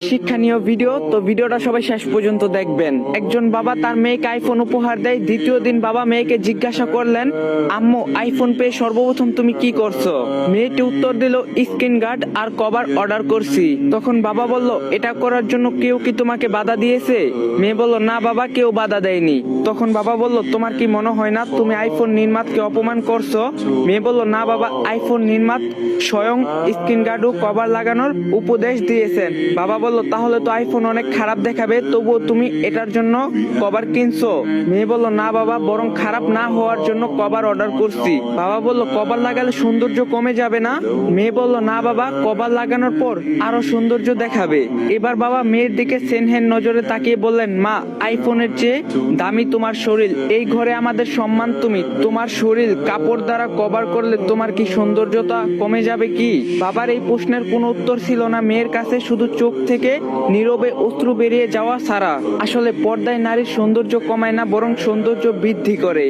শিক্ষণীয় ভিডিও, তো ভিডিওটা সবাই শেষ পর্যন্ত দেখবেন। একজন বাবা তার মেয়েকে আইফোন উপহার দেয়। দ্বিতীয় দিন বাবা মেয়েকে জিজ্ঞাসা করলেন, আম্মু আইফোন পেয়ে সর্বপ্রথম তুমি কি করছো? মেয়েটি উত্তর দিল, স্ক্রিন গার্ড আর কভার অর্ডার করছি। তখন বাবা বলল, এটা করার জন্য কেউ কি তোমাকে বাধা দিয়েছে? মেয়ে বলল, না বাবা, কেউ বাধা দেয়নি। তখন বাবা বলল, তোমার কি মনে হয় না তুমি আইফোন নির্মাতাকে অপমান করছো? মেয়ে বলল, না বাবা, আইফোন নির্মাতা স্বয়ং স্ক্রিন গার্ড ও কভার লাগানোর উপদেশ দিয়েছেন। বাবা বলল, তাহলে তো আইফোন অনেক খারাপ দেখাবে, তবুও তুমি এটার জন্য কভার কিনছো? মেয়ে বলল, না বাবা, বরং খারাপ না হওয়ার জন্য কভার অর্ডার করছি। বাবা বলল, কভার লাগালে সৌন্দর্য কমে যাবে না? মেয়ে বলল, না বাবা, কভার লাগানোর পর আরো সৌন্দর্য দেখাবে। এবার বাবা মেয়ের দিকে সেনহেন নজরে তাকিয়ে বললেন, মা, আইফোনের চেয়ে দামি তোমার শরীর। এই ঘরে আমাদের সম্মান তুমি। তোমার শরীর কাপড় দ্বারা কভার করলে তোমার কি সৌন্দর্যতা কমে যাবে কি? বাবার এই প্রশ্নের কোনো উত্তর ছিল না মেয়ের কাছে, শুধু চোখ থেকে নীরবে অশ্রু বেরিয়ে যাওয়া ছাড়া। আসলে পর্দায় নারীর সৌন্দর্য কমায় না, বরং সৌন্দর্য বৃদ্ধি করে।